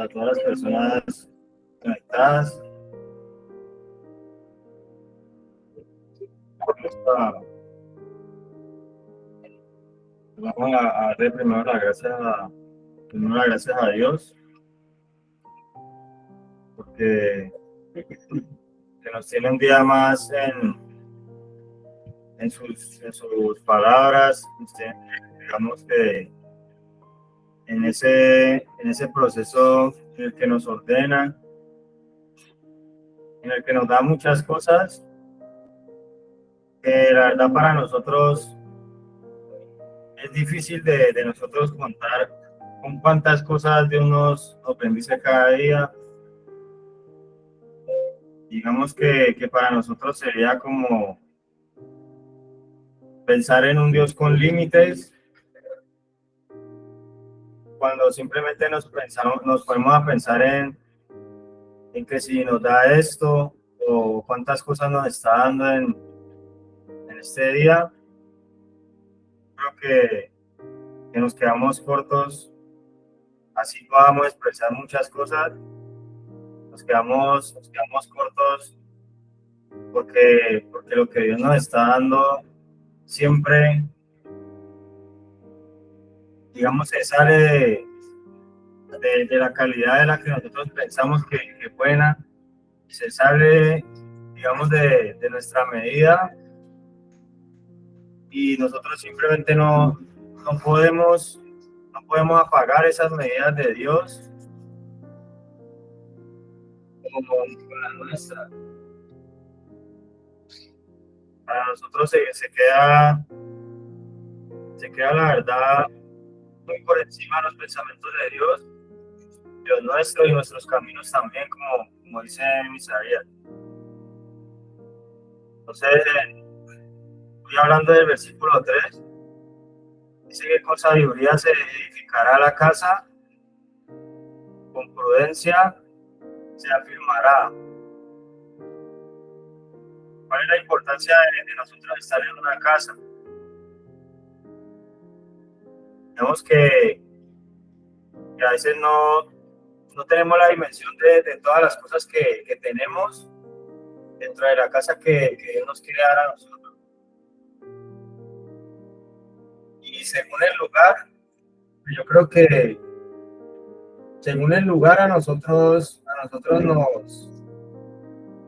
para todas las personas conectadas. Vamos a darle primero las gracias a Dios, porque que nos tiene un día más en sus palabras, digamos que en ese proceso en el que nos ordena, en el que nos da muchas cosas, que la verdad para nosotros es difícil de nosotros contar con cuántas cosas Dios nos bendice cada día. Digamos que para nosotros sería como pensar en un Dios con límites, cuando simplemente nos ponemos a pensar en que si nos da esto o cuántas cosas nos está dando en este día, creo que nos quedamos cortos, así podamos expresar muchas cosas, nos quedamos cortos porque lo que Dios nos está dando siempre, digamos, se sale de la calidad de la que nosotros pensamos que es buena, se sale, digamos, de nuestra medida, y nosotros simplemente no podemos apagar esas medidas de Dios como la nuestra. Para nosotros se queda la verdad muy por encima de los pensamientos de Dios, los nuestros y nuestros caminos también, como dice Isaías. Entonces, voy hablando del versículo 3, dice que con sabiduría se edificará la casa, con prudencia se afirmará. ¿Cuál es la importancia de nosotros estar en una casa? Vemos que a veces no tenemos la dimensión de todas las cosas que tenemos dentro de la casa que Dios nos quiere dar a nosotros. Y según el lugar, yo creo que según el lugar a nosotros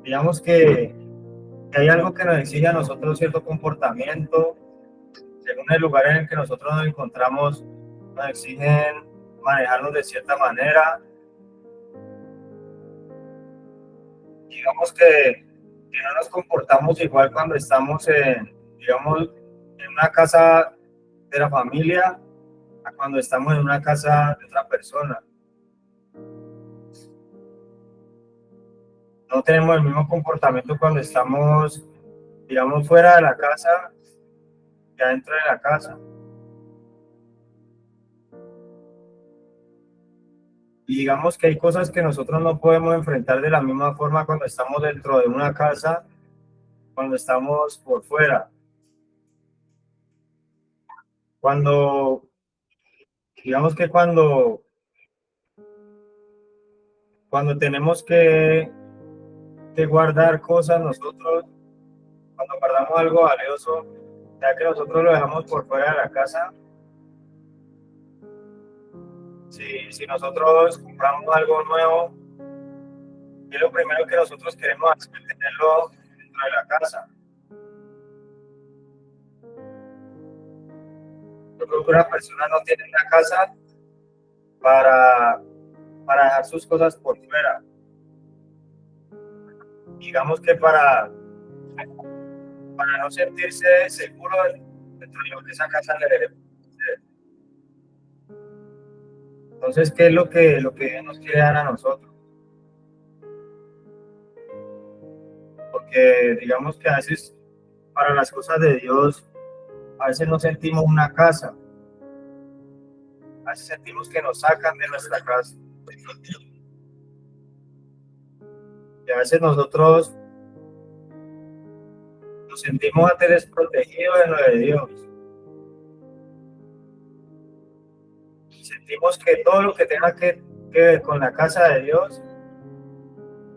digamos que hay algo que nos exige a nosotros cierto comportamiento. Según el lugar en el que nosotros nos encontramos, nos exigen manejarnos de cierta manera. Digamos que no nos comportamos igual cuando estamos digamos, en una casa de la familia a cuando estamos en una casa de otra persona. No tenemos el mismo comportamiento cuando estamos, digamos, fuera de la casa que adentro de la casa. Y digamos que hay cosas que nosotros no podemos enfrentar de la misma forma cuando estamos dentro de una casa, cuando estamos por fuera. Digamos que cuando tenemos que guardar cosas nosotros, cuando guardamos algo valioso, ya que nosotros lo dejamos por fuera de la casa, si nosotros compramos algo nuevo, es lo primero que nosotros queremos hacer, tenerlo dentro de la casa. Yo creo que una persona no tiene una casa para dejar sus cosas por fuera. Digamos que para no sentirse seguro dentro de lo que esa casa le debe. Entonces, ¿qué es lo que nos quiere dar a nosotros? Porque digamos que a veces para las cosas de Dios, a veces no sentimos una casa, a veces sentimos que nos sacan de nuestra casa. Y a veces nosotros nos sentimos ante desprotegidos de lo de Dios. Sentimos que todo lo que tenga que que ver con la casa de Dios,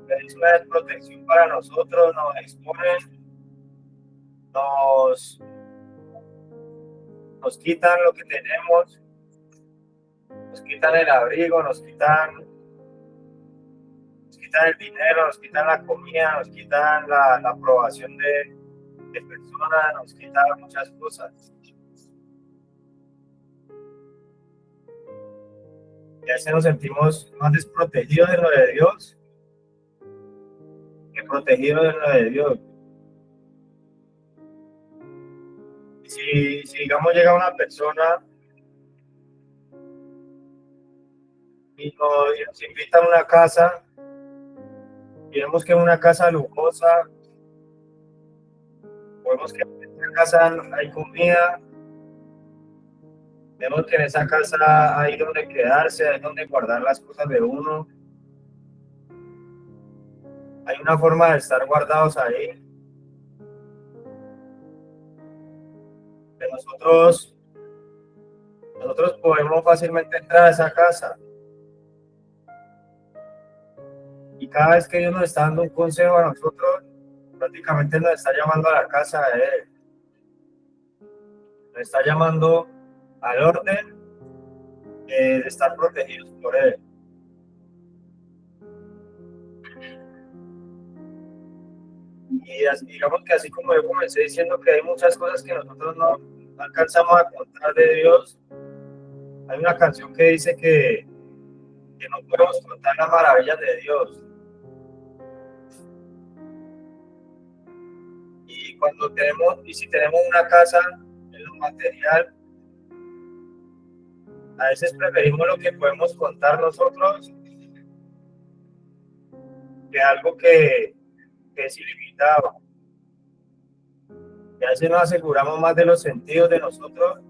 es una desprotección para nosotros, nos exponen, nos, nos quitan lo que tenemos, nos quitan el abrigo, nos quitan el dinero, nos quitan la comida, nos quitan la aprobación de personas, nos quitan muchas cosas. Y a veces nos sentimos más desprotegidos de lo de Dios que protegidos de lo de Dios. Y si digamos llega una persona y nos invita a una casa, y vemos que en una casa lujosa, vemos que en esa casa hay comida, vemos que en esa casa hay donde quedarse, hay donde guardar las cosas de uno, hay una forma de estar guardados ahí. Que nosotros podemos fácilmente entrar a esa casa. Y cada vez que Dios nos está dando un consejo a nosotros, prácticamente nos está llamando a la casa de Él. Nos está llamando al orden de estar protegidos por Él. Y digamos que así como yo comencé diciendo que hay muchas cosas que nosotros no alcanzamos a contar de Dios, hay una canción que dice que no podemos contar las maravillas de Dios. Y si tenemos una casa en lo material, a veces preferimos lo que podemos contar nosotros que algo que es ilimitado. Y a veces nos aseguramos más de los sentidos de nosotros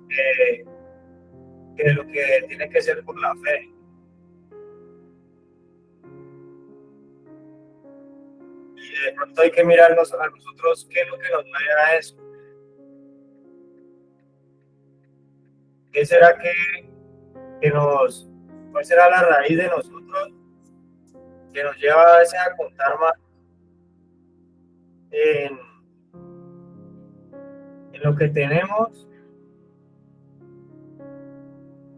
que lo que tiene que ser por la fe. Y de pronto hay que mirarnos a nosotros qué es lo que nos mueve a eso. ¿Qué será cuál será la raíz de nosotros que nos lleva a veces a contar más en lo que tenemos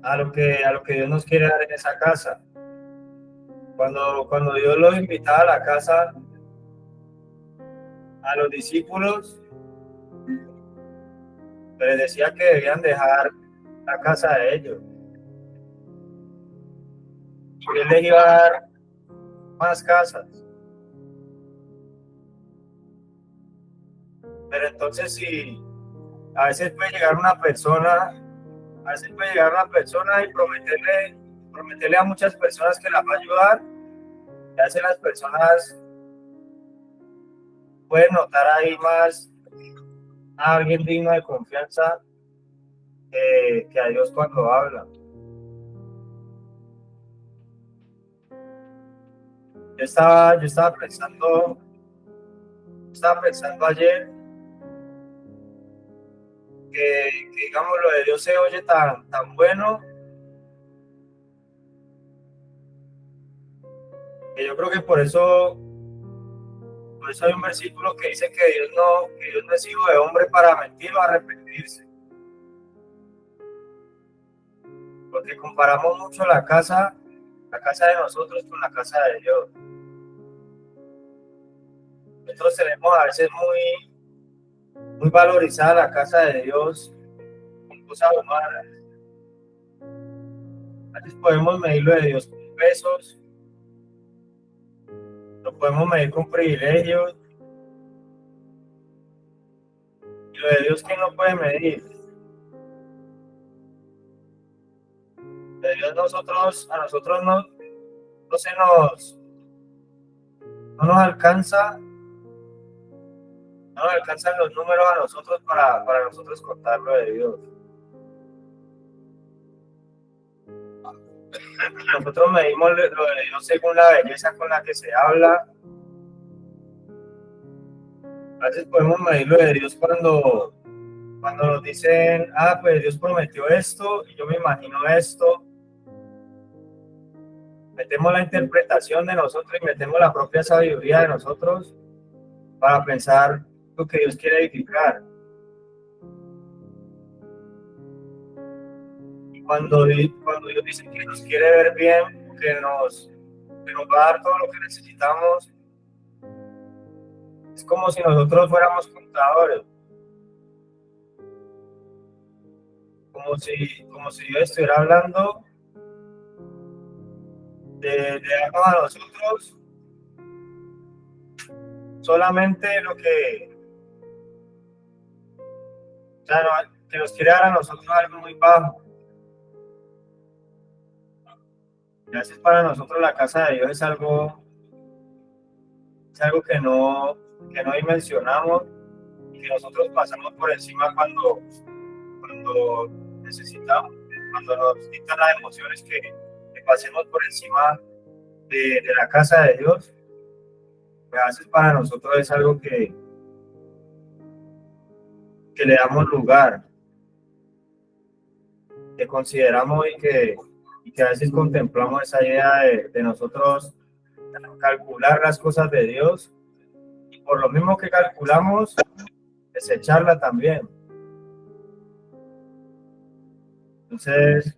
a lo que Dios nos quiere dar en esa casa? Cuando Dios los invitaba a la casa a los discípulos, les decía que debían dejar la casa de ellos. Y Él les iba a dar más casas. Pero entonces si a veces puede llegar una persona y prometerle a muchas personas que las va a ayudar, y a veces las personas pueden notar ahí más a alguien digno de confianza que a Dios cuando habla. Yo estaba pensando ayer que digamos lo de Dios se oye tan bueno que yo creo que por eso hay un versículo que dice que Dios no es hijo de hombre para mentir o arrepentirse. Porque comparamos mucho la casa de nosotros con la casa de Dios. Nosotros tenemos a veces muy valorizada la casa de Dios con cosas humanas. A veces podemos medir lo de Dios con pesos, lo podemos medir con privilegios, y lo de Dios, ¿quién no puede medir? De Dios a nosotros no nos alcanzan los números a nosotros para nosotros contar lo de Dios. Nosotros medimos lo de Dios según la belleza con la que se habla. A veces podemos medir lo de Dios cuando nos dicen, pues Dios prometió esto y yo me imagino esto. metemos la interpretación de nosotros y metemos la propia sabiduría de nosotros para pensar lo que Dios quiere edificar. Y cuando Dios dice que nos quiere ver bien, que nos va a dar todo lo que necesitamos, es como si nosotros fuéramos contadores. Como si Dios estuviera hablando de darnos a nosotros solamente lo que, o sea, no, que nos quiere dar a nosotros algo muy bajo. Y a veces para nosotros la casa de Dios es algo que no dimensionamos y que nosotros pasamos por encima cuando necesitamos, cuando nos dictan las emociones que pasemos por encima de la casa de Dios. A veces para nosotros es algo que le damos lugar, que consideramos y que a veces contemplamos esa idea de nosotros calcular las cosas de Dios y por lo mismo que calculamos, desecharla también. Entonces,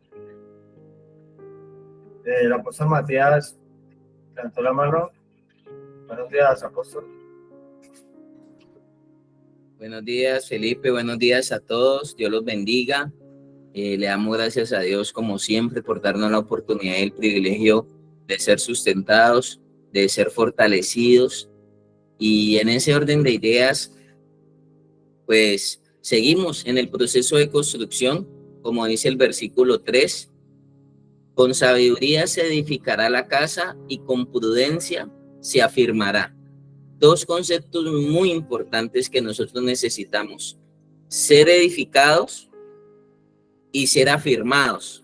el apóstol Matías levantó la mano. Buenos días, apóstol. Buenos días, Felipe. Buenos días a todos. Dios los bendiga. Le damos gracias a Dios, como siempre, por darnos la oportunidad y el privilegio de ser sustentados, de ser fortalecidos. Y en ese orden de ideas, pues seguimos en el proceso de construcción, como dice el versículo 3. Con sabiduría se edificará la casa y con prudencia se afirmará. Dos conceptos muy importantes que nosotros necesitamos: ser edificados y ser afirmados.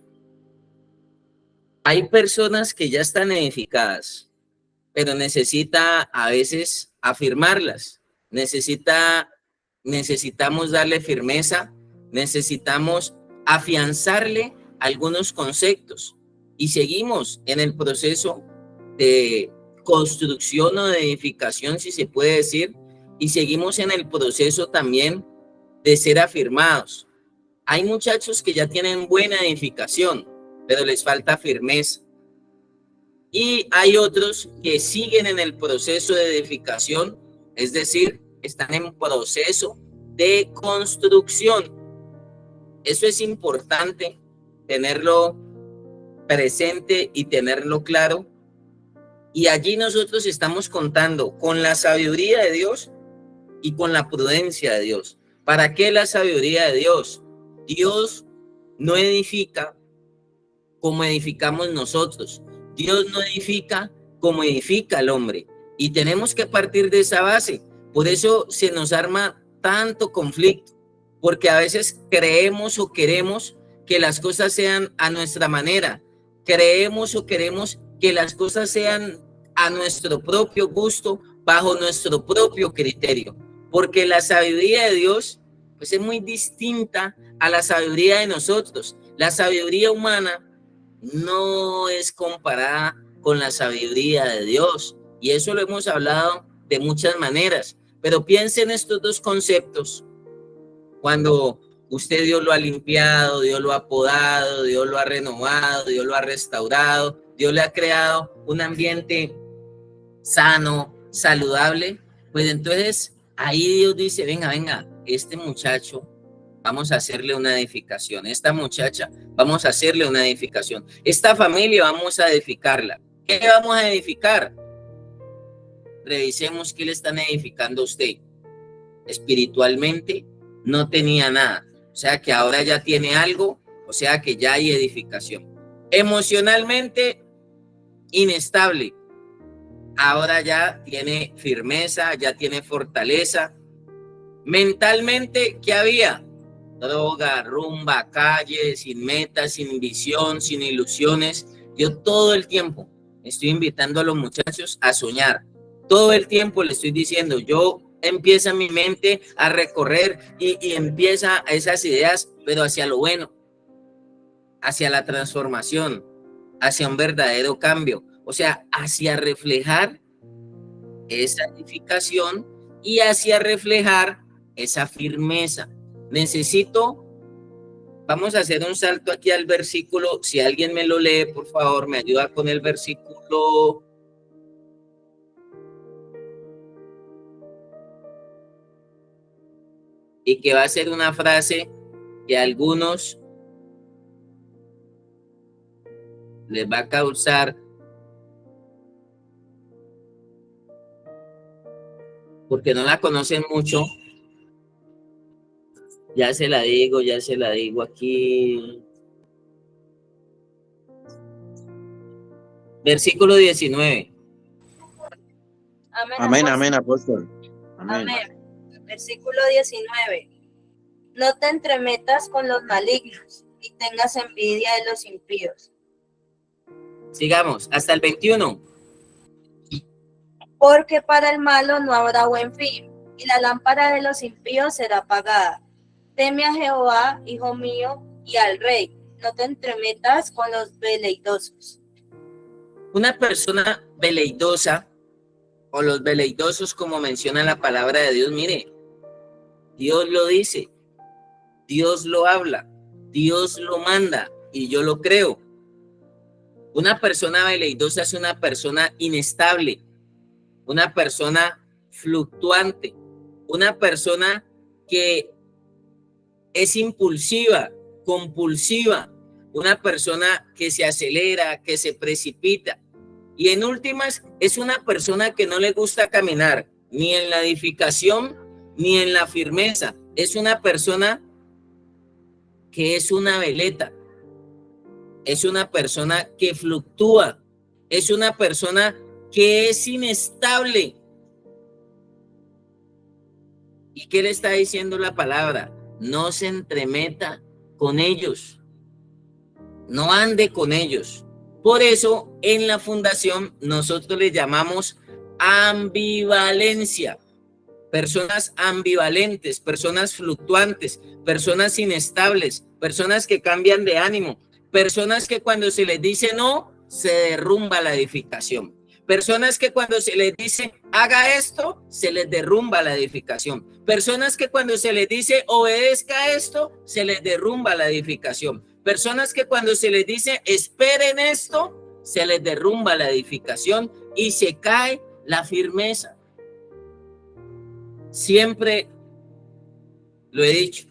Hay personas que ya están edificadas, pero necesita a veces afirmarlas. Necesitamos darle firmeza, necesitamos afianzarle algunos conceptos. Y seguimos en el proceso de construcción o de edificación, si se puede decir, y seguimos en el proceso también de ser afirmados. Hay muchachos que ya tienen buena edificación, pero les falta firmeza. Y hay otros que siguen en el proceso de edificación, es decir, están en proceso de construcción. Eso es importante tenerlo presente y tenerlo claro. Y allí nosotros estamos contando con la sabiduría de Dios y con la prudencia de Dios. ¿Para qué la sabiduría de Dios? Dios no edifica como edificamos nosotros. Dios no edifica como edifica el hombre. Y tenemos que partir de esa base. Por eso se nos arma tanto conflicto, porque a veces creemos o queremos que las cosas sean a nuestra manera. Creemos o queremos que las cosas sean a nuestro propio gusto, bajo nuestro propio criterio. Porque la sabiduría de Dios, pues, es muy distinta a la sabiduría de nosotros. La sabiduría humana no es comparada con la sabiduría de Dios. Y eso lo hemos hablado de muchas maneras. Pero piensen en estos dos conceptos. Cuando usted, Dios lo ha limpiado, Dios lo ha podado, Dios lo ha renovado, Dios lo ha restaurado, Dios le ha creado un ambiente sano, saludable, pues entonces ahí Dios dice, venga, este muchacho, vamos a hacerle una edificación. Esta muchacha, vamos a hacerle una edificación. Esta familia, vamos a edificarla. ¿Qué vamos a edificar? Revisemos qué le están edificando a usted. Espiritualmente no tenía nada. O sea que ahora ya tiene algo, o sea que ya hay edificación. Emocionalmente inestable. Ahora ya tiene firmeza, ya tiene fortaleza. Mentalmente, ¿qué había? Droga, rumba, calle, sin metas, sin visión, sin ilusiones. Yo todo el tiempo estoy invitando a los muchachos a soñar. Todo el tiempo le estoy diciendo, empieza mi mente a recorrer y empieza esas ideas, pero hacia lo bueno, hacia la transformación, hacia un verdadero cambio. O sea, hacia reflejar esa edificación y hacia reflejar esa firmeza. Vamos a hacer un salto aquí al versículo. Si alguien me lo lee, por favor, me ayuda con el versículo. Y que va a ser una frase que a algunos les va a causar, porque no la conocen mucho. Ya se la digo aquí. Versículo 19. Amén, apóstol. Amén. Versículo 19. No te entremetas con los malignos y tengas envidia de los impíos. Sigamos, hasta el 21. Porque para el malo no habrá buen fin, y la lámpara de los impíos será apagada. Teme a Jehová, hijo mío, y al rey. No te entremetas con los veleidosos. Una persona veleidosa, o los veleidosos, como menciona la palabra de Dios, mire, Dios lo dice, Dios lo habla, Dios lo manda, y yo lo creo. Una persona veleidosa es una persona inestable, una persona fluctuante, una persona que es impulsiva, compulsiva, una persona que se acelera, que se precipita. Y en últimas, es una persona que no le gusta caminar ni en la edificación ni en la firmeza. Es una persona que es una veleta. Es una persona que fluctúa. Es una persona que es inestable. ¿Y qué le está diciendo la palabra? No se entremeta con ellos. No ande con ellos. Por eso, en la fundación, nosotros le llamamos ambivalencia. Personas ambivalentes, personas fluctuantes, personas inestables, personas que cambian de ánimo, personas que cuando se les dice no, se derrumba la edificación. Personas que cuando se les dice haga esto, se les derrumba la edificación. Personas que cuando se les dice obedezca esto, se les derrumba la edificación. Personas que cuando se les dice esperen esto, se les derrumba la edificación y se cae la firmeza. Siempre lo he dicho,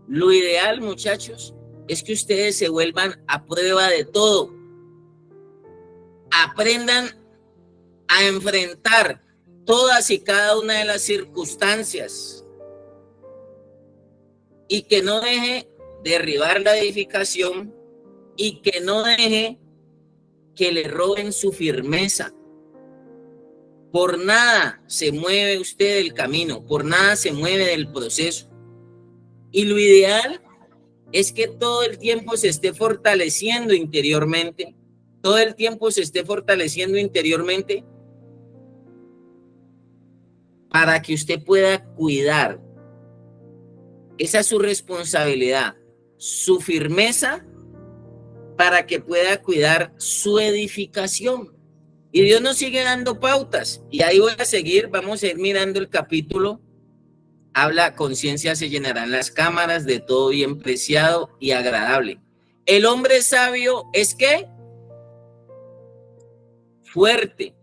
lo ideal, muchachos, es que ustedes se vuelvan a prueba de todo. Aprendan a enfrentar todas y cada una de las circunstancias y que no deje derribar la edificación y que no deje que le roben su firmeza. Por nada se mueve usted del camino, por nada se mueve del proceso. Y lo ideal es que todo el tiempo se esté fortaleciendo interiormente, todo el tiempo se esté fortaleciendo interiormente para que usted pueda cuidar. Esa es su responsabilidad, su firmeza, para que pueda cuidar su edificación. Y Dios nos sigue dando pautas. Y ahí voy a seguir, vamos a ir mirando el capítulo. Habla, conciencia se llenarán las cámaras de todo bien preciado y agradable. El hombre sabio es ¿qué? Fuerte.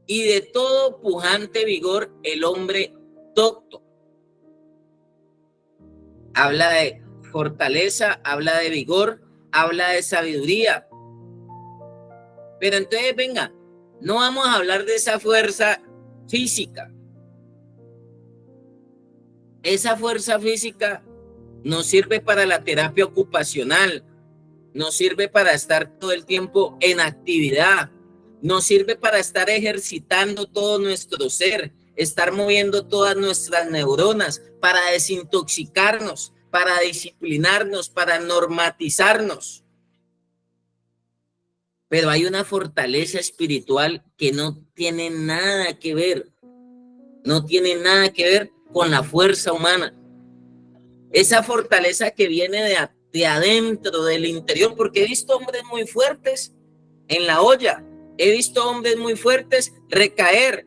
Y de todo pujante vigor el hombre docto. Habla de fortaleza, habla de vigor, habla de sabiduría. Pero entonces venga, no vamos a hablar de esa fuerza física. Esa fuerza física nos sirve para la terapia ocupacional, nos sirve para estar todo el tiempo en actividad, nos sirve para estar ejercitando todo nuestro ser, estar moviendo todas nuestras neuronas, para desintoxicarnos, para disciplinarnos, para normatizarnos. Pero hay una fortaleza espiritual que no tiene nada que ver, no tiene nada que ver con la fuerza humana. Esa fortaleza que viene de adentro, del interior, porque he visto hombres muy fuertes en la olla, He visto hombres muy fuertes recaer.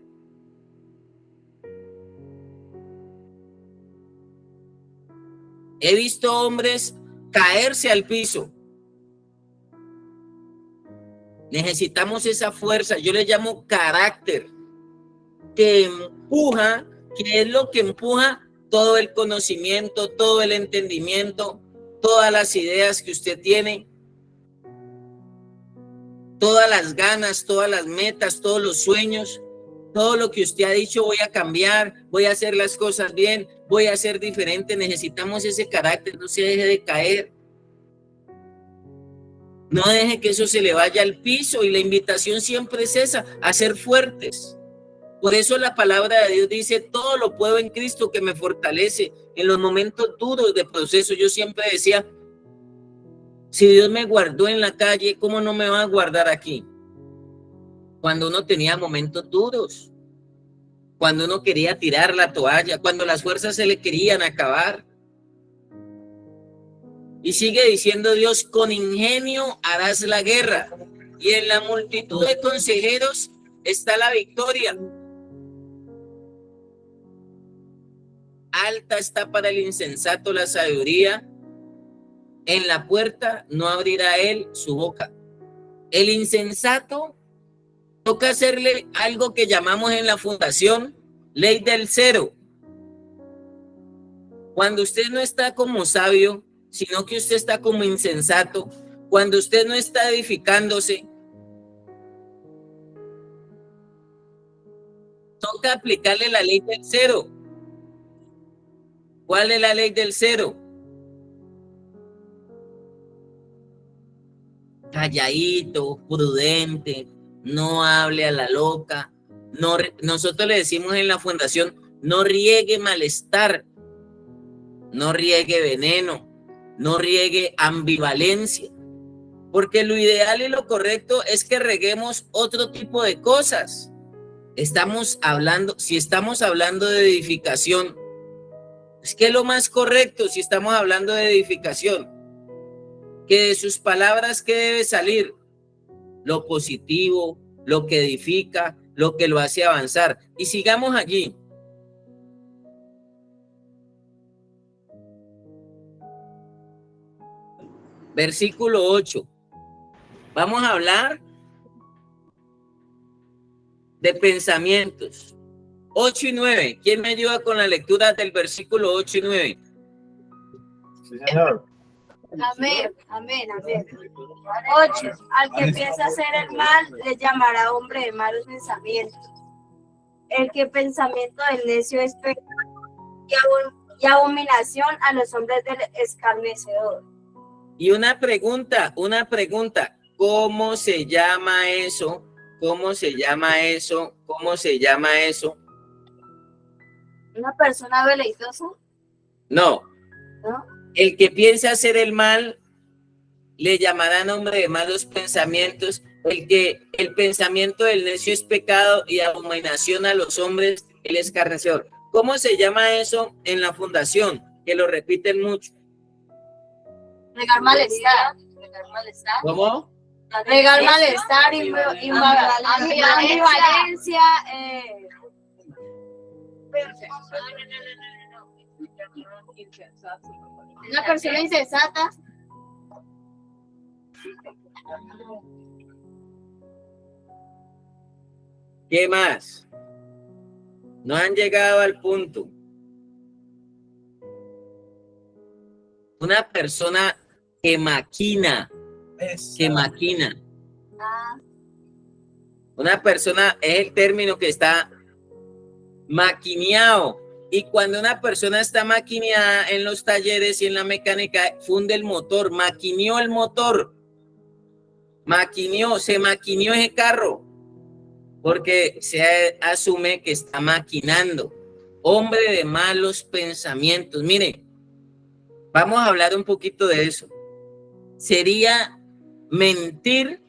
He visto hombres caerse al piso. Necesitamos esa fuerza, yo le llamo carácter, que empuja, que es lo que empuja todo el conocimiento, todo el entendimiento, todas las ideas que usted tiene, todas las ganas, todas las metas, todos los sueños, todo lo que usted ha dicho, voy a cambiar, voy a hacer las cosas bien, voy a ser diferente. Necesitamos ese carácter, no se deje de caer. No deje que eso se le vaya al piso, y la invitación siempre es esa, a ser fuertes. Por eso la palabra de Dios dice, todo lo puedo en Cristo que me fortalece. En los momentos duros de proceso, yo siempre decía, si Dios me guardó en la calle, ¿cómo no me va a guardar aquí? Cuando uno tenía momentos duros, cuando uno quería tirar la toalla, cuando las fuerzas se le querían acabar. Y sigue diciendo Dios, con ingenio harás la guerra, y en la multitud de consejeros está la victoria. Alta está para el insensato la sabiduría, en la puerta no abrirá él su boca. El insensato toca hacerle algo que llamamos en la fundación ley del cero. Cuando usted no está como sabio, sino que usted está como insensato, cuando usted no está edificándose, toca aplicarle la ley del cero. ¿Cuál es la ley del cero? Calladito, prudente, no hable a la loca. No, nosotros le decimos en la fundación, no riegue malestar, no riegue veneno, no riegue ambivalencia, porque lo ideal y lo correcto es que reguemos otro tipo de cosas. Si estamos hablando de edificación, es que lo más correcto, si estamos hablando de edificación, que de sus palabras, ¿qué debe salir? Lo positivo, lo que edifica, lo que lo hace avanzar. Y sigamos allí. Versículo 8. Vamos a hablar de pensamientos. 8 y 9. ¿Quién me ayuda con la lectura del versículo 8 y 9? Sí, señor. Amén, amén, amén. 8. Al que piensa hacer el mal, le llamará hombre de malos pensamientos. El que pensamiento del necio es pecado y abominación a los hombres del escarnecedor. Y una pregunta, ¿cómo se llama eso? ¿Cómo se llama eso? ¿Cómo se llama eso? ¿Una persona veleidosa? No. ¿No? El que piensa hacer el mal, le llamarán hombre de malos pensamientos. El pensamiento del necio es pecado y abominación a los hombres, el escarnecedor. ¿Cómo se llama eso en la fundación? Que lo repiten mucho. Regar malestar. ¿Cómo? Regar malestar, ambivalencia. Una persona insensata. ¿Qué más? No han llegado al punto. Una persona que maquina. Una persona es el término que está maquineado. Y cuando una persona está maquineada en los talleres y en la mecánica, funde el motor, maquineó el motor, se maquineó ese carro, porque se asume que está maquinando. Hombre de malos pensamientos. Mire, vamos a hablar un poquito de eso. Sería mentir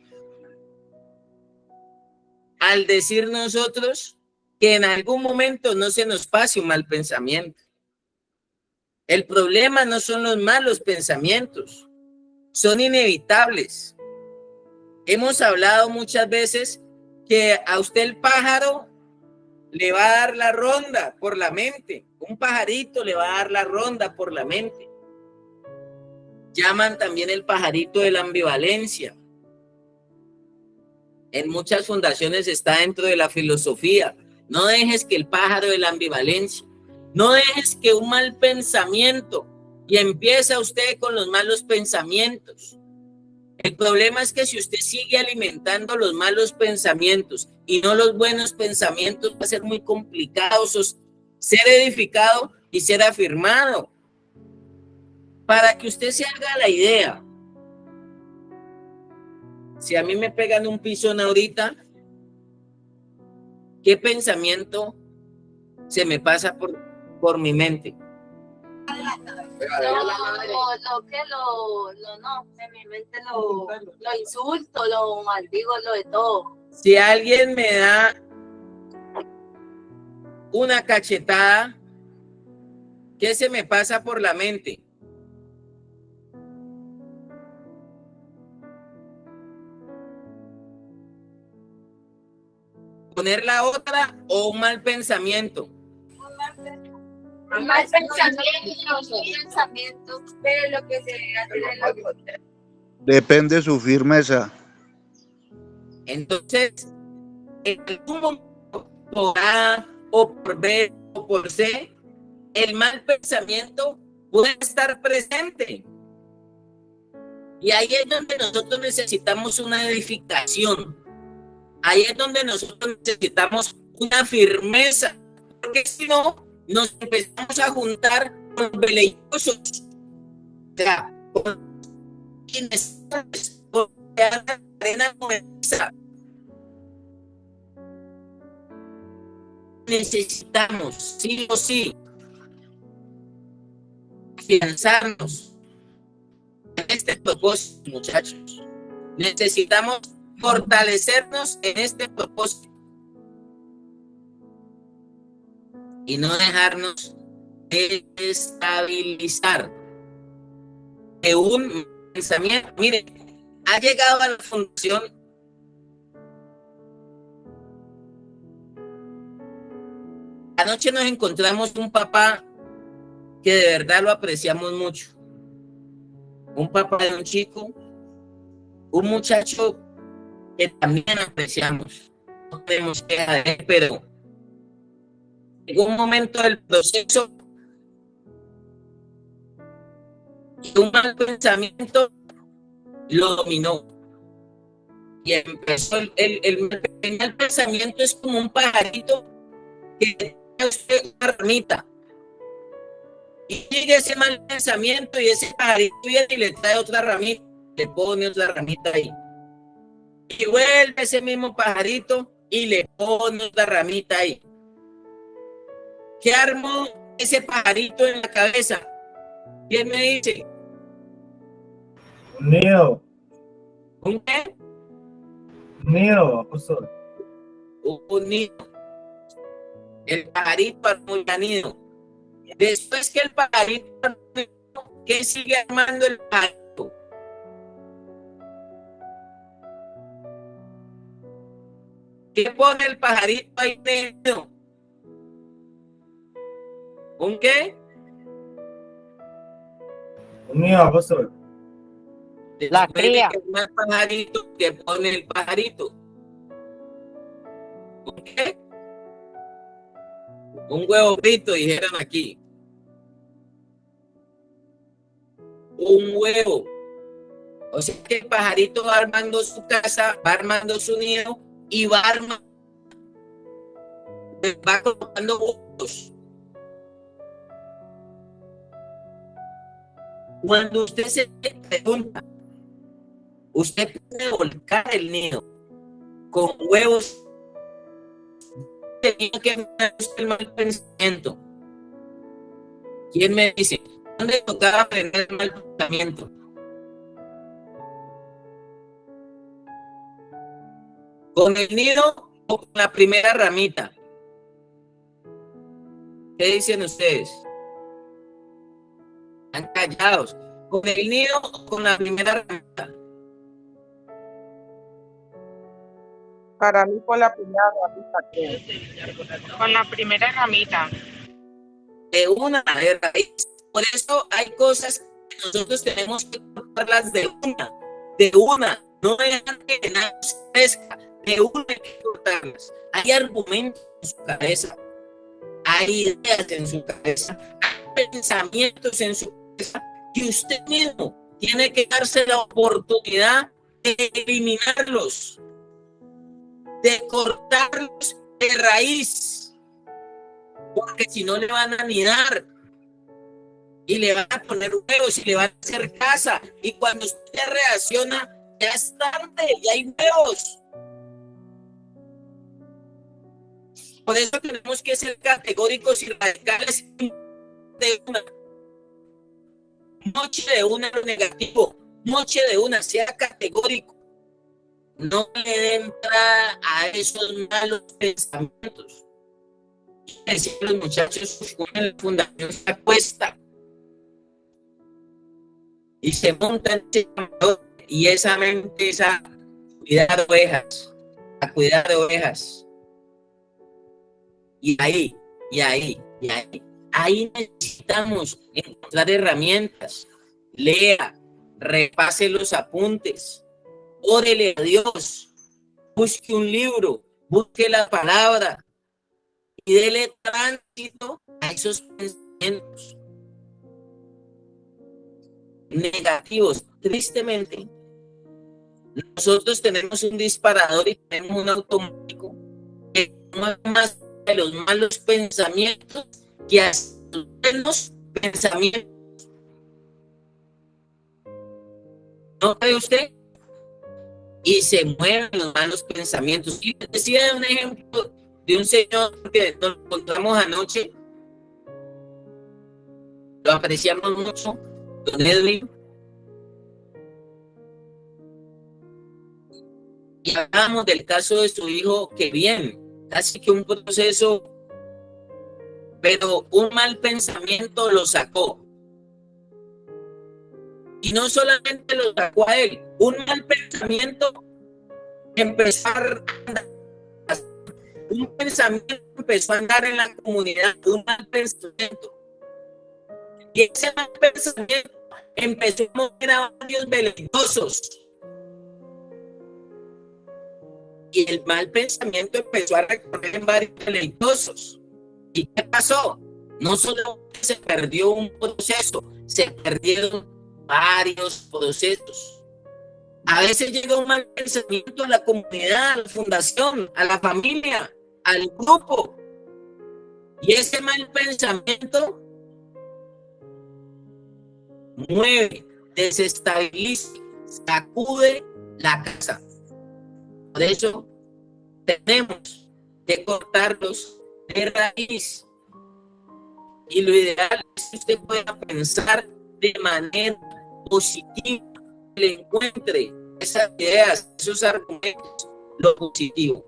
al decir nosotros que en algún momento no se nos pase un mal pensamiento. El problema no son los malos pensamientos, son inevitables. Hemos hablado muchas veces que a usted el pájaro le va a dar la ronda por la mente. Un pajarito le va a dar la ronda por la mente. Llaman también el pajarito de la ambivalencia. En muchas fundaciones está dentro de la filosofía. No dejes que el pájaro de la ambivalencia, no dejes que un mal pensamiento, y empieza usted con los malos pensamientos. El problema es que si usted sigue alimentando los malos pensamientos y no los buenos pensamientos, va a ser muy complicado ser edificado y ser afirmado. Para que usted se haga la idea, si a mí me pegan un pisón ahorita, ¿qué pensamiento se me pasa por mi mente? No, en mi mente lo insulto, lo maldigo, lo de todo. Si alguien me da una cachetada, ¿qué se me pasa por la mente? ¿Poner la otra o un mal pensamiento? Un mal pensamiento, pero lo que se hace de la otra. Depende de su firmeza. Entonces, en algún momento, por A o por B o por C, el mal pensamiento puede estar presente. Y ahí es donde nosotros necesitamos una edificación. Ahí es donde nosotros necesitamos una firmeza. Porque si no, nos empezamos a juntar con veleidosos. O sea, con inestables, con arena movediza. Necesitamos, sí o sí, afianzarnos en este propósito, muchachos. Necesitamos fortalecernos en este propósito y no dejarnos desestabilizar de un pensamiento. Miren, ha llegado a la fundación anoche, nos encontramos un papá que de verdad lo apreciamos mucho. Un papá de un chico, un muchacho que también apreciamos. No tenemos queja de él, pero llegó un momento del proceso y un mal pensamiento lo dominó. Y empezó el mal pensamiento. Es como un pajarito que tiene usted una ramita. Y llega ese mal pensamiento y ese pajarito viene y le trae otra ramita, le pone otra ramita ahí. Y vuelve ese mismo pajarito y le pone otra ramita ahí. ¿Qué armó ese pajarito en la cabeza? ¿Quién me dice? Un nido. ¿Un qué? Un nido, apóstol. Un nido. El pajarito armó el nido. Después que el pajarito armó el nido, ¿qué sigue armando el pajarito? ¿Qué pone el pajarito ahí dentro? ¿Un qué? Un nido, apóstol. La cría. Que más pajarito que pone el pajarito. ¿Un qué? Un huevo frito, dijeron aquí. Un huevo. O sea que el pajarito va armando su casa, va armando su nido y va colocando huevos. Cuando usted se pregunta, usted puede volcar el nido con huevos, tenía que ver el mal pensamiento. ¿Quién me dice? ¿Dónde tocaba aprender el mal pensamiento? ¿Con el nido o con la primera ramita? ¿Qué dicen ustedes? Están callados. ¿Con el nido o con la primera ramita? Para mí con la primera ramita, creo. Con la primera ramita. De una de raíz. Por eso hay cosas que nosotros tenemos que cortarlas de una. No dejan que nada se crezca, de una hay que cortarlas. Hay argumentos en su cabeza, hay ideas en su cabeza, hay pensamientos en su cabeza, y usted mismo tiene que darse la oportunidad de eliminarlos, de cortarlos de raíz, porque si no le van a anidar y le van a poner huevos y le van a hacer casa, y cuando usted reacciona ya es tarde, ya hay huevos. Por eso tenemos que ser categóricos y radicales de una. Noche de una lo negativo, noche de una, sea categórico. No le dé entrada a esos malos pensamientos. Decían los muchachos en la fundación se acuesta y se monta en ese camarón, y esa mente es a cuidar ovejas, a cuidar de ovejas. Y ahí necesitamos encontrar herramientas. Lea, repase los apuntes, órele a Dios, busque un libro, busque la palabra y dele tránsito a esos pensamientos negativos. Tristemente, nosotros tenemos un disparador y tenemos un automático que no es más de los malos pensamientos que hasta los buenos pensamientos. ¿No cree usted? Y se mueven los malos pensamientos. Y decía un ejemplo de un señor que nos encontramos anoche, lo apreciamos mucho, don Edwin, y hablamos del caso de su hijo, que bien, casi que un proceso, pero un mal pensamiento lo sacó. Y no solamente lo sacó a él, un mal pensamiento empezó a andar, un pensamiento empezó a andar en la comunidad, un mal pensamiento. Y ese mal pensamiento empezó a mover a varios veleidosos. Y el mal pensamiento empezó a recorrer en varios veleidosos. ¿Y qué pasó? No solo se perdió un proceso, se perdieron varios procesos. A veces llega un mal pensamiento a la comunidad, a la fundación, a la familia, al grupo. Y ese mal pensamiento mueve, desestabiliza, sacude la casa. Por eso tenemos que cortarlos de raíz. Y lo ideal es que usted pueda pensar de manera positiva, que le encuentre esas ideas, esos argumentos, lo positivo.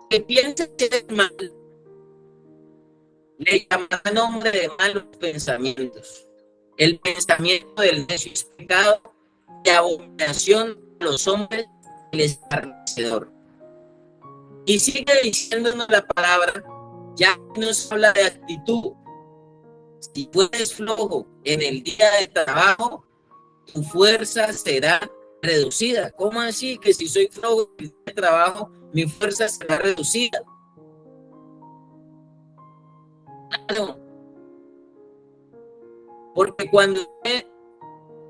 Que piense que es mal, le llamará nombre de malos pensamientos. El pensamiento del necio es pecado, de abominación a los hombres, el escarnecedor. Y sigue diciéndonos la palabra, ya nos habla de actitud. Si tú eres flojo en el día de trabajo, tu fuerza será reducida. ¿Cómo así? Que si soy flojo en el día de trabajo, mi fuerza será reducida. Claro. Porque cuando usted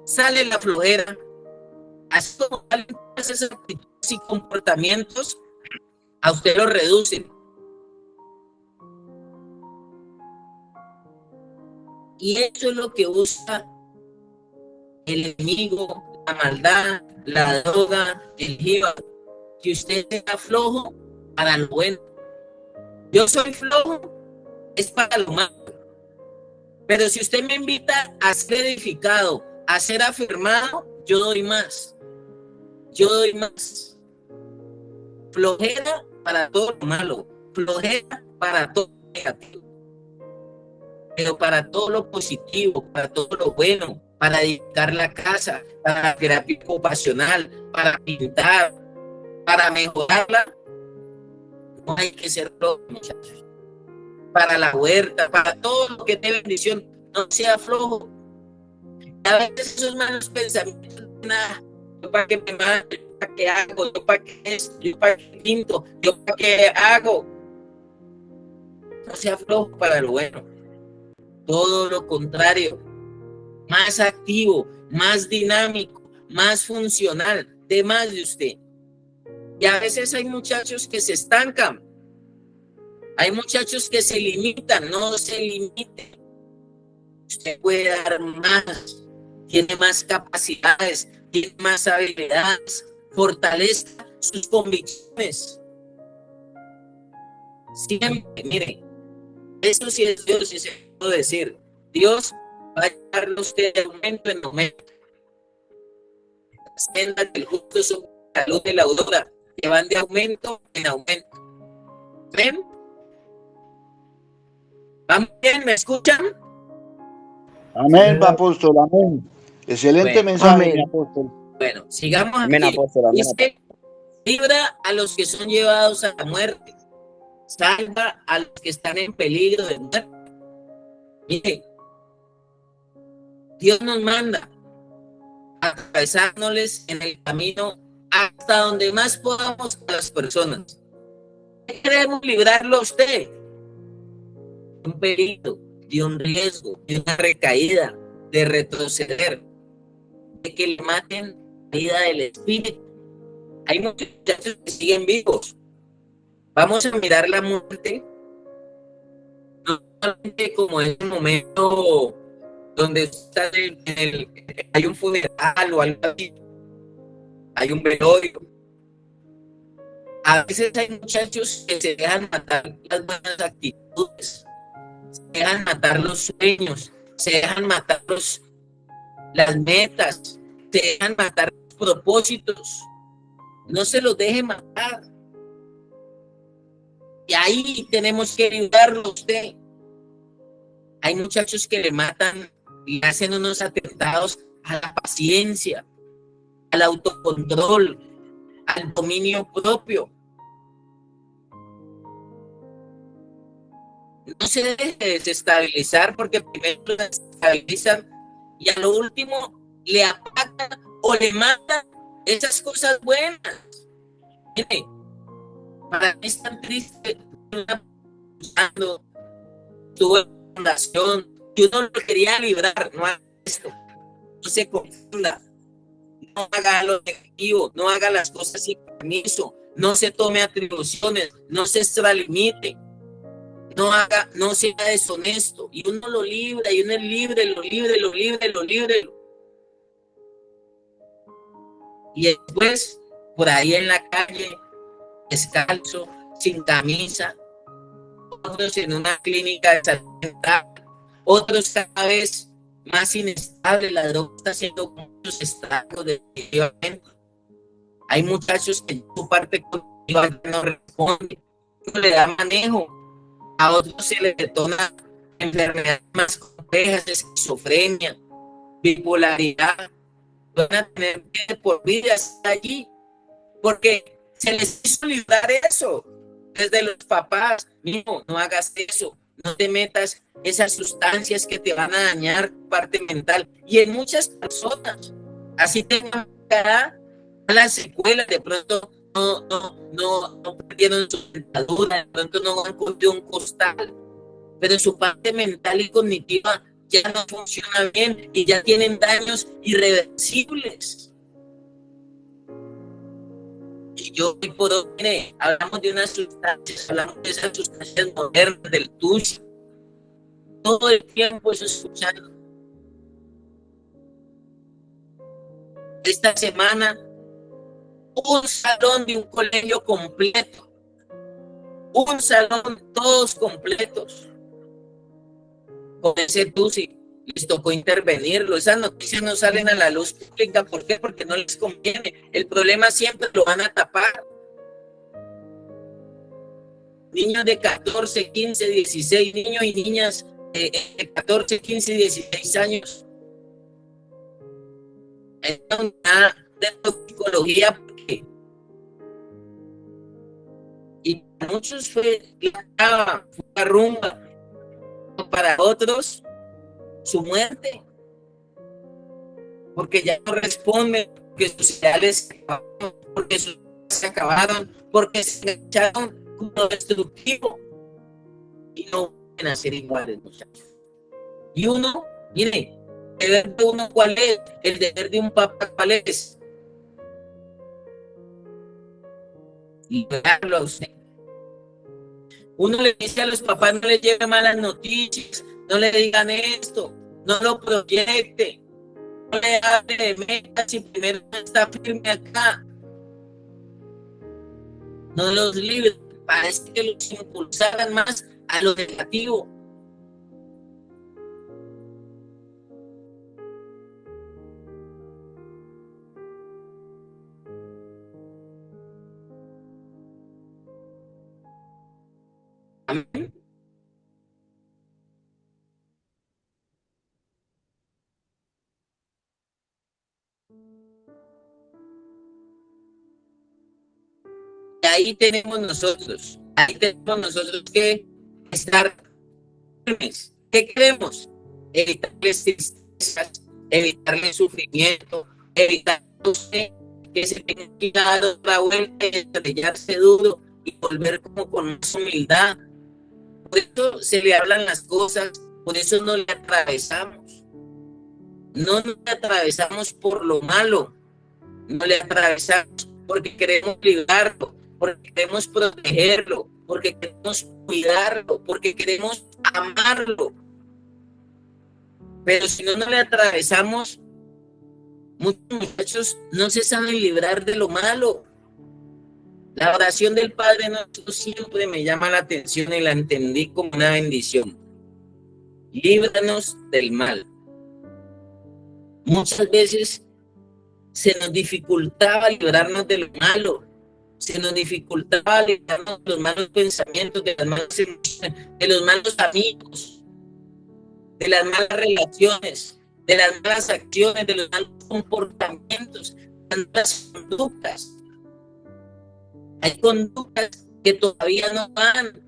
sale la flojera, así como salen todas esas actitudes y comportamientos, a usted lo reducen. Y eso es lo que busca el enemigo, la maldad, la droga, el jíbaro. Que usted sea flojo para lo bueno. Yo soy flojo, es para lo malo. Pero si usted me invita a ser edificado, a ser afirmado, yo doy más. Yo doy más. Flojera para todo lo malo, flojera para todo lo negativo. Pero para todo lo positivo, para todo lo bueno, para edificar la casa, para terapia ocupacional, para pintar, para mejorarla, No hay que ser flojo, muchachos. Para la huerta, para todo lo que dé bendición, no sea flojo. A veces esos malos pensamientos, nada, yo para qué me mato, yo para qué hago, yo para qué esto, yo para qué pinto, yo para qué hago. No sea flojo para lo bueno. Todo lo contrario, más activo, más dinámico, más funcional, de más de usted. Y a veces hay muchachos que se estancan. Hay muchachos que se limitan, no se limite. Usted puede dar más, tiene más capacidades, tiene más habilidades, fortalezca sus convicciones. Siempre, mire, eso sí es Dios, y se puedo decir, Dios va a llevarle a usted de aumento en aumento. Las sendas del justo son la luz de la aurora, que van de aumento en aumento. ¿Ven? ¿Van bien? ¿Me escuchan? Amén, apóstol, amén. Excelente Bueno, mensaje, amén. mi apóstol. Bueno, sigamos Amén, aquí. apóstol, amén. Dice, libra a los que son llevados a la muerte, salva a los que están en peligro de muerte. Mire, Dios nos manda a atravesándoles en el camino hasta donde más podamos a las personas. ¿Qué queremos librarlo a usted? De un peligro, de un riesgo, de una recaída, de retroceder, de que le maten la vida del espíritu. Hay muchos muchachos que siguen vivos. Vamos a mirar la muerte no solamente como en un momento donde está hay un funeral o algo así, hay un velorio. A veces hay muchachos que se dejan matar las buenas actitudes, se dejan matar los sueños, se dejan matar las metas, se dejan matar los propósitos. No se los deje matar. Y ahí tenemos que ayudarlo a usted. Hay muchachos que le matan y hacen unos atentados a la paciencia, al autocontrol, al dominio propio. No se deje desestabilizar, porque primero lo desestabilizan y a lo último le apagan o le matan esas cosas buenas. Mire, para mí es tan triste cuando tuve fundación y uno lo quería librar. No haga esto, no se confunda, no haga lo negativo, no haga las cosas sin permiso, no se tome atribuciones, no se extralimite, no sea deshonesto, y uno lo libra, y uno es libre, lo libre. Y después, por ahí en la calle, descalzo, sin camisa, otros en una clínica de salud mental, otros cada vez más inestables. La droga está haciendo muchos estragos definitivamente. Hay muchachos que en su parte cognitiva no responden, no le da manejo. A otros se les detona enfermedades más complejas, esquizofrenia, bipolaridad. Van a tener que por vida estar allí, porque se les hizo librar eso desde los papás. Mijo, no hagas eso, no te metas esas sustancias que te van a dañar tu parte mental. Y en muchas personas, así tengan las secuelas, de pronto no perdieron su dentadura, de pronto no han cogido un costal, pero su parte mental y cognitiva ya no funciona bien y ya tienen daños irreversibles. Y yo hoy por hoy, mire, hablamos de unas sustancias, hablamos de esas sustancias modernas, del tuyo. Todo el tiempo eso escuchando. Esta semana, un salón de un colegio completo, un salón, todos completos, con ese tusi. Les tocó intervenirlo. Esas noticias no salen a la luz pública. ¿Por qué? Porque no les conviene. El problema siempre lo van a tapar. Niños de 14, 15, 16, niños y niñas de 14, 15, 16 años. Es una de toxicología, porque Y para muchos fue la cava, fue la rumba, para otros su muerte, porque ya no responden, porque sus ideales se acabaron, porque sus ideas se acabaron, porque se echaron como destructivo y no pueden ser iguales, muchachos. Y uno, mire, el deber de uno, ¿cuál es? El deber de un papá, ¿cuál es? Librarlo a usted. Uno le dice a los papás, no le lleve malas noticias, no le digan esto, no lo proyecte, no le hable de metas si primero no está firme acá. No los libre, parece que los impulsaran más a lo negativo. Amén. Y ahí tenemos nosotros que estar firmes. ¿Qué queremos? Evitarles tristezas, evitarles sufrimiento, evitar que se tenga que dar otra vuelta y estrellarse duro y volver como con más humildad. Por eso se le hablan las cosas, por eso no le atravesamos. No nos atravesamos por lo malo, no le atravesamos porque queremos librarlo, porque queremos protegerlo, porque queremos cuidarlo, porque queremos amarlo. Pero si no, no le atravesamos, muchos muchachos no se saben librar de lo malo. La oración del Padre Nuestro siempre me llama la atención y la entendí como una bendición. Líbranos del mal. Muchas veces se nos dificultaba librarnos de lo malo, se nos dificultaba librarnos de los malos pensamientos, de las malas emociones, de los malos amigos, de las malas relaciones, de las malas acciones, de los malos comportamientos, de las malas conductas. Hay conductas que todavía no van,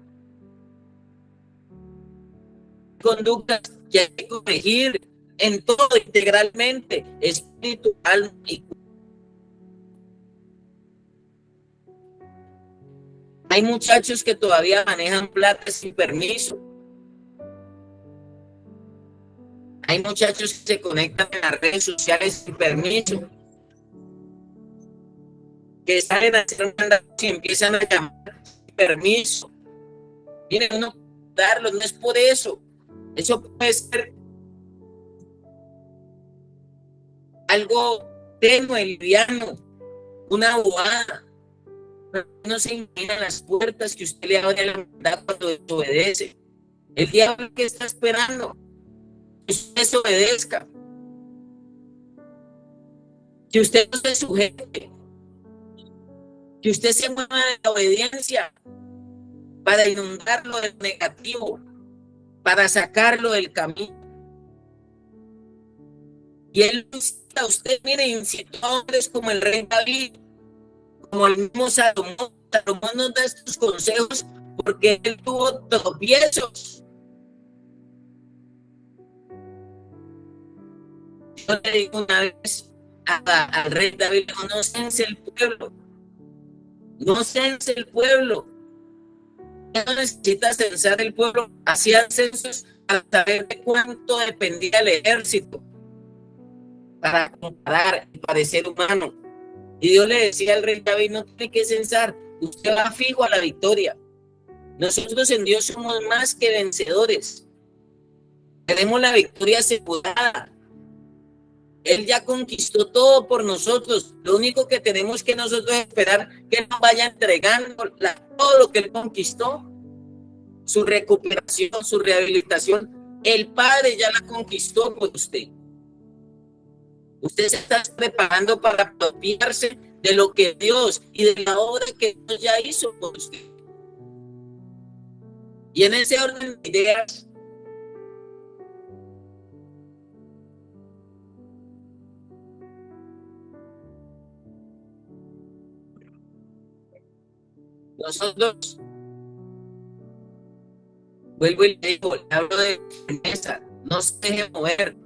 conductas que hay que corregir en todo integralmente, espíritu, alma y cuerpo. Hay muchachos que todavía manejan plata sin permiso. Hay muchachos que se conectan en las redes sociales sin permiso, que salen a hacer mandados y empiezan a llamar sin permiso. Miren, uno darlo, no es por eso. Eso puede ser algo tenue, liviano, una bobada. No se imagina las puertas que usted le abre a la maldad cuando desobedece. El diablo que está esperando que usted desobedezca, que usted no se sujete, que usted se mueva de la obediencia para inundarlo del negativo, para sacarlo del camino. Y él incita a usted, mire, incitó a hombres como el rey David, como el mismo Salomón. Salomón nos da estos consejos porque él tuvo tropiezos. Yo le digo una vez al rey David, no cense el pueblo, no cense el pueblo. Ya no necesita censar el pueblo, hacían censos para saber de cuánto dependía el ejército, para comparar y parecer humano. Y Dios le decía al rey David, no tiene que censar, usted va fijo a la victoria. Nosotros en Dios somos más que vencedores. Tenemos la victoria asegurada. Él ya conquistó todo por nosotros. Lo único que tenemos que nosotros esperar que nos vaya entregando todo lo que Él conquistó. Su recuperación, su rehabilitación. El Padre ya la conquistó por usted. Usted se está preparando para apropiarse de lo que Dios y de la obra que Dios ya hizo por usted. Y en ese orden de ideas, Nosotros, vuelvo y le digo, le hablo de firmeza, no se deje mover,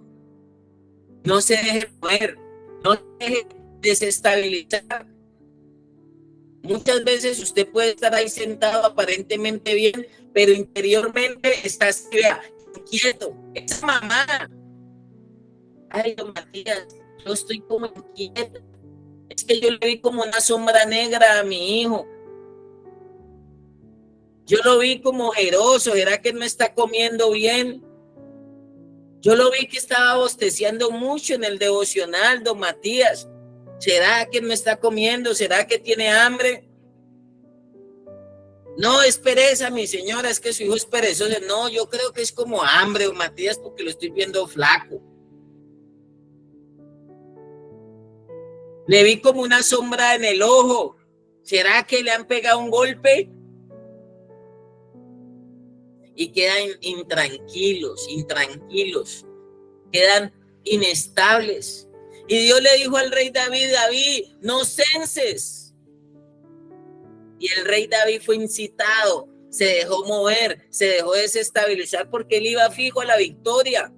no se deje mover, no se deje desestabilizar. Muchas veces usted puede estar ahí sentado aparentemente bien, pero interiormente está inquieto. Esa mamá, ay, don Matías, yo estoy como inquieto. Es que yo le vi como una sombra negra a mi hijo. Yo lo vi como ojeroso. ¿Será que no está comiendo bien? Yo lo vi que estaba bosteciando mucho en el devocional, don Matías. ¿Será que no está comiendo? ¿Será que tiene hambre? No, es pereza, mi señora, es que su hijo es perezoso. No, yo creo que es como hambre, don Matías, porque lo estoy viendo flaco. Le vi como una sombra en el ojo. ¿Será que le han pegado un golpe? Y quedan intranquilos, quedan inestables. Y Dios le dijo al rey David, David, no censes. Y el rey David fue incitado, se dejó mover, se dejó desestabilizar porque él iba fijo a la victoria.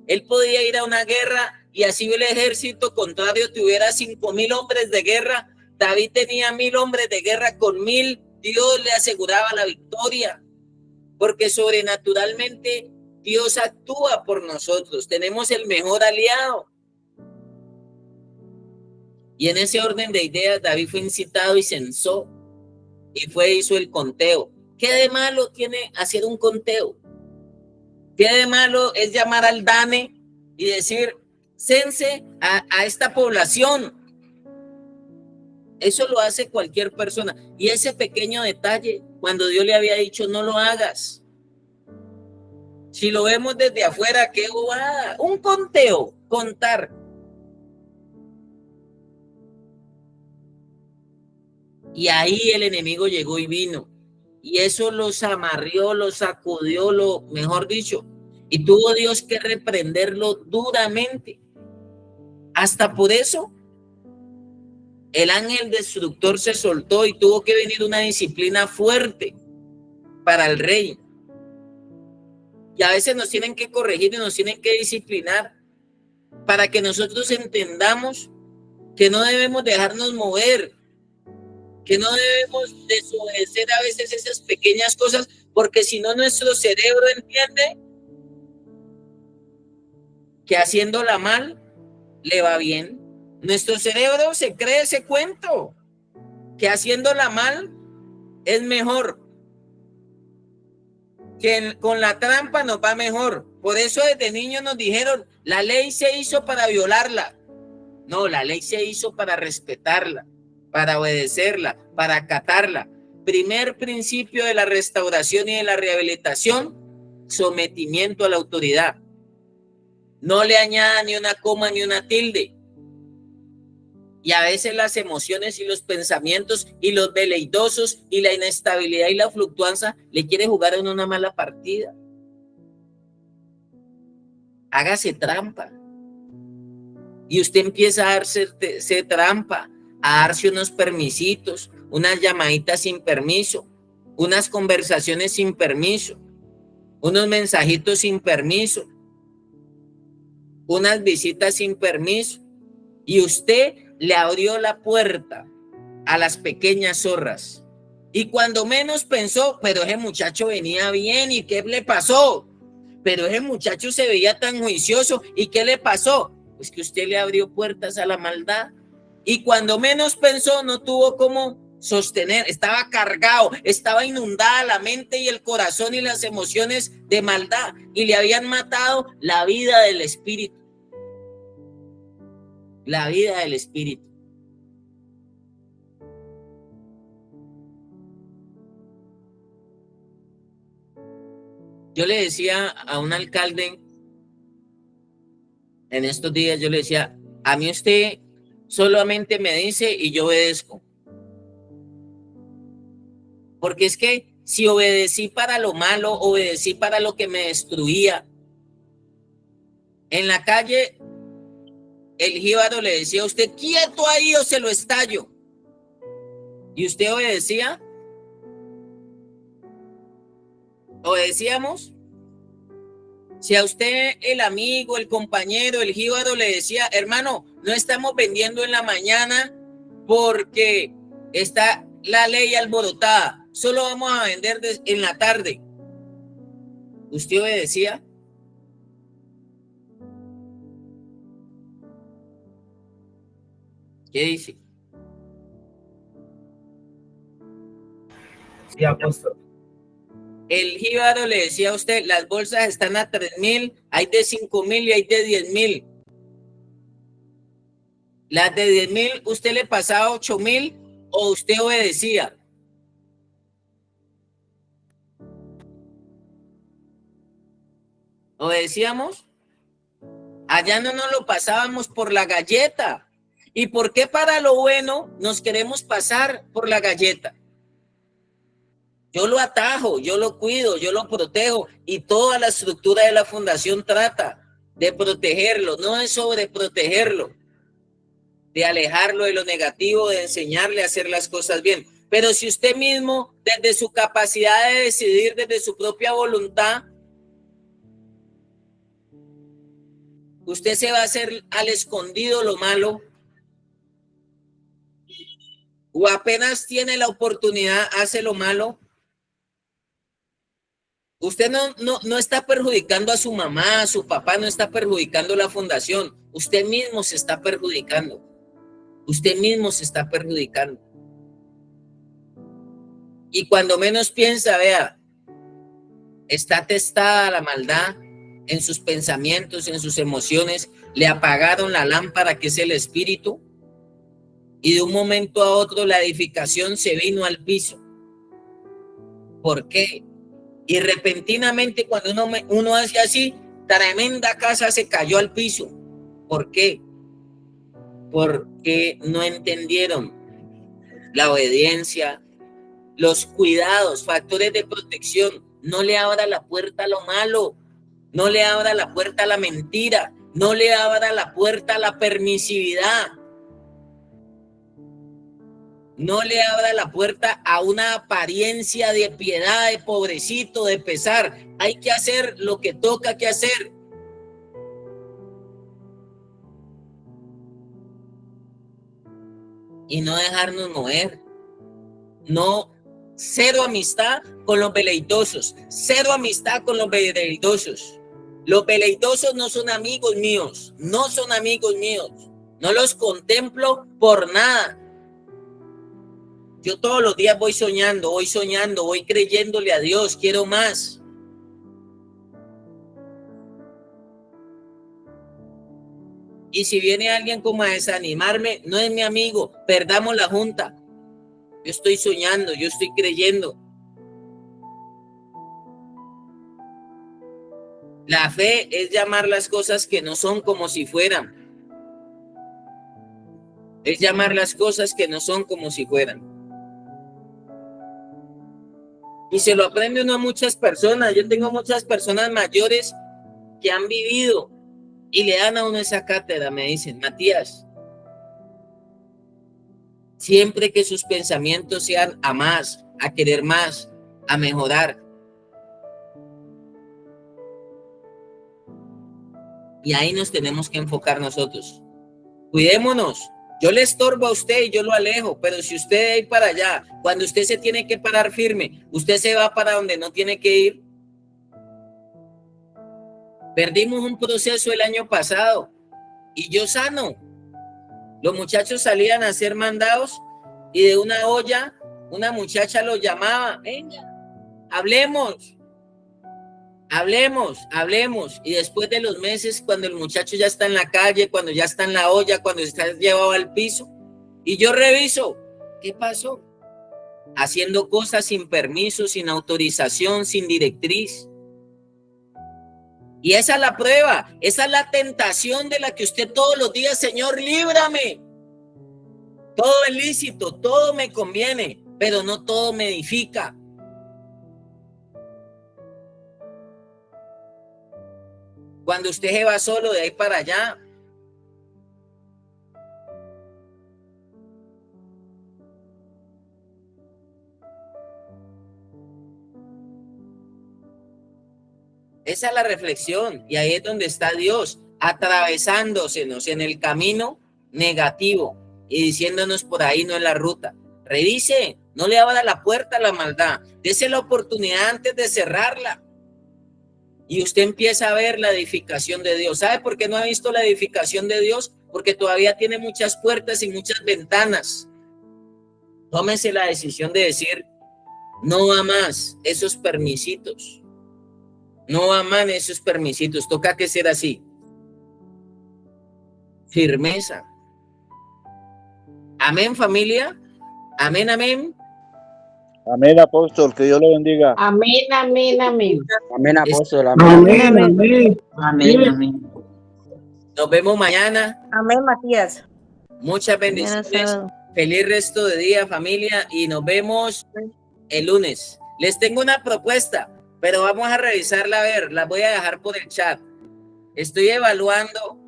Él podía ir a una guerra y así el ejército contrario tuviera 5,000 hombres de guerra. David tenía 1,000 hombres de guerra, con 1,000 Dios le aseguraba la victoria. Porque sobrenaturalmente Dios actúa por nosotros. Tenemos el mejor aliado. Y en ese orden de ideas, David fue incitado y censó. Y hizo el conteo. ¿Qué de malo tiene hacer un conteo? ¿Qué de malo es llamar al DANE y decir, cense a esta población? Eso lo hace cualquier persona. Y ese pequeño detalle, cuando Dios le había dicho, no lo hagas. Si lo vemos desde afuera, qué bobada. Un conteo, contar. Y ahí el enemigo llegó y vino. Y eso los amarrió, los sacudió, mejor dicho. Y tuvo Dios que reprenderlo duramente. Hasta por eso, el ángel destructor se soltó y tuvo que venir una disciplina fuerte para el rey. Y a veces nos tienen que corregir y nos tienen que disciplinar para que nosotros entendamos que no debemos dejarnos mover, que no debemos desobedecer a veces esas pequeñas cosas, porque si no nuestro cerebro entiende que haciéndola mal le va bien. Nuestro cerebro se cree ese cuento, que haciéndola mal es mejor, que con la trampa nos va mejor. Por eso desde niños nos dijeron, la ley se hizo para violarla. No, la ley se hizo para respetarla, para obedecerla, para acatarla. Primer principio de la restauración y de la rehabilitación, sometimiento a la autoridad. No le añada ni una coma ni una tilde. Y a veces las emociones y los pensamientos y los veleidosos y la inestabilidad y la fluctuancia le quiere jugar en una mala partida. Hágase trampa. Y usted empieza a darse trampa, a darse unos permisitos, unas llamaditas sin permiso, unas conversaciones sin permiso, unos mensajitos sin permiso, unas visitas sin permiso. Y usted le abrió la puerta a las pequeñas zorras. Y cuando menos pensó, pero ese muchacho venía bien, ¿y qué le pasó? Pero ese muchacho se veía tan juicioso, ¿y qué le pasó? Pues que usted le abrió puertas a la maldad. Y cuando menos pensó, no tuvo cómo sostener, estaba cargado, estaba inundada la mente y el corazón y las emociones de maldad, y le habían matado la vida del espíritu. La vida del espíritu. Yo le decía a un alcalde en estos días, yo le decía, a mí usted solamente me dice y yo obedezco. Porque es que si obedecí para lo malo, obedecí para lo que me destruía. En la calle, el jíbaro le decía a usted, quieto ahí o se lo estallo. Y usted obedecía, ¿Obedecíamos? Si a usted el amigo, el compañero, el jíbaro le decía, hermano, no estamos vendiendo en la mañana porque está la ley alborotada, solo vamos a vender en la tarde. ¿Usted obedecía? ¿Qué dice? Sí, apóstol. El jíbaro le decía a usted, las bolsas están a 3.000, hay de 5.000 y hay de 10.000. Las de 10.000, ¿usted le pasaba 8.000 o usted obedecía? ¿Obedecíamos? Allá no nos lo pasábamos por la galleta. ¿Y por qué para lo bueno nos queremos pasar por la galleta? Yo lo atajo, yo lo cuido, yo lo protejo y toda la estructura de la fundación trata de protegerlo, no es sobreprotegerlo, de alejarlo de lo negativo, de enseñarle a hacer las cosas bien. Pero si usted mismo, desde su capacidad de decidir, desde su propia voluntad, usted se va a hacer al escondido lo malo, o apenas tiene la oportunidad, hace lo malo, usted no está perjudicando a su mamá, a su papá, no está perjudicando la fundación. Usted mismo se está perjudicando. Usted mismo se está perjudicando. Y cuando menos piensa, vea, está testada la maldad en sus pensamientos, en sus emociones. Le apagaron la lámpara que es el espíritu. Y de un momento a otro la edificación se vino al piso. ¿Por qué? Y repentinamente cuando uno hace así, tremenda casa se cayó al piso. ¿Por qué? Porque no entendieron la obediencia, los cuidados, factores de protección. No le abra la puerta a lo malo, no le abra la puerta a la mentira, no le abra la puerta a la permisividad. No le abra la puerta a una apariencia de piedad, de pobrecito, de pesar. Hay que hacer lo que toca que hacer. Y no dejarnos mover. No, cero amistad con los veleidosos. Cero amistad con los veleidosos. Los veleidosos no son amigos míos. No son amigos míos. No los contemplo por nada. Yo todos los días voy soñando, voy creyéndole a Dios, quiero más. Y si viene alguien como a desanimarme, no es mi amigo, perdamos la junta. Yo estoy soñando, yo estoy creyendo. La fe es llamar las cosas que no son como si fueran. Es llamar las cosas que no son como si fueran. Y se lo aprende uno a muchas personas. Yo tengo muchas personas mayores que han vivido y le dan a uno esa cátedra. Me dicen, Matías, siempre que sus pensamientos sean a más, a querer más, a mejorar. Y ahí nos tenemos que enfocar nosotros. Cuidémonos. Yo le estorbo a usted y yo lo alejo, pero si usted de ahí para allá, cuando usted se tiene que parar firme, usted se va para donde no tiene que ir. Perdimos un proceso el año pasado y yo sano. Los muchachos salían a ser mandados y de una olla una muchacha los llamaba, venga, hablemos. Y después de los meses, cuando el muchacho ya está en la calle, cuando ya está en la olla, cuando está llevado al piso, y yo reviso, ¿qué pasó? Haciendo cosas sin permiso, sin autorización, sin directriz. Y esa es la prueba, esa es la tentación de la que usted todos los días, Señor, líbrame. Todo es lícito, todo me conviene, pero no todo me edifica. Cuando usted se va solo de ahí para allá, Esa es la reflexión, y ahí es donde está Dios, atravesándosenos en el camino negativo y diciéndonos por ahí no es la ruta. Revise, no le abra la puerta a la maldad, dese la oportunidad antes de cerrarla. Y usted empieza a ver la edificación de Dios. ¿Sabe por qué no ha visto la edificación de Dios? Porque todavía tiene muchas puertas y muchas ventanas. Tómese la decisión de decir, no va más esos permisitos. No va más esos permisitos. Toca que ser así. Firmeza. Amén, familia. Amén, amén. Amén, apóstol, que Dios lo bendiga. Amén, amén, amén. Amén, apóstol. Amén, amén. Amén, amén. Nos vemos mañana. Amén, Matías. Muchas bendiciones. Feliz resto de día, familia, y nos vemos el lunes. Les tengo una propuesta, pero vamos a revisarla a ver. La voy a dejar por el chat. Estoy evaluando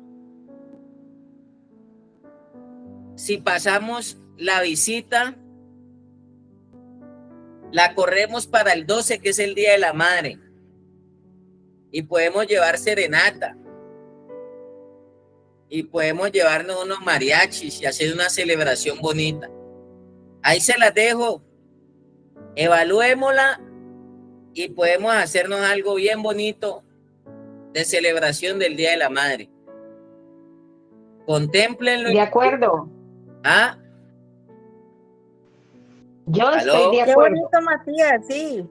si pasamos la visita, la corremos para el 12, que es el Día de la Madre, y podemos llevar serenata, y podemos llevarnos unos mariachis y hacer una celebración bonita. Ahí se las dejo. Evaluémosla y podemos hacernos algo bien bonito de celebración del Día de la Madre. Contémplenlo. De acuerdo. ¿Ah? Yo ¿Aló? estoy de Qué acuerdo. bonito, Matías, sí.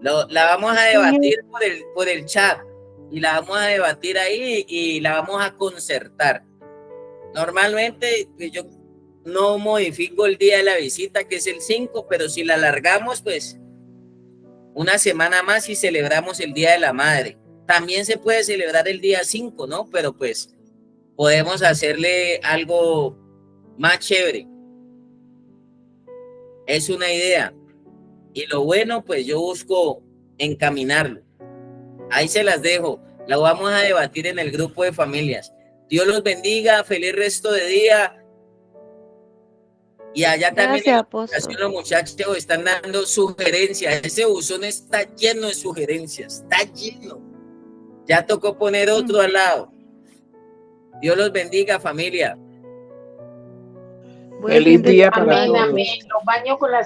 La vamos a debatir por el chat, y la vamos a debatir ahí y la vamos a concertar. Normalmente yo no modifico el día de la visita, que es el 5, pero si la alargamos, pues una semana más y celebramos el Día de la Madre. También se puede celebrar el día 5, ¿no? Pero pues podemos hacerle algo más chévere. Es una idea. Y lo bueno, pues yo busco encaminarlo. Ahí se las dejo. La vamos a debatir en el grupo de familias. Dios los bendiga. Feliz resto de día. Y allá también los muchachos están dando sugerencias. Ese buzón está lleno de sugerencias. Está lleno. Ya tocó poner otro al lado. Dios los bendiga, familia. Feliz día para Amén, todos. amén. Los baño con las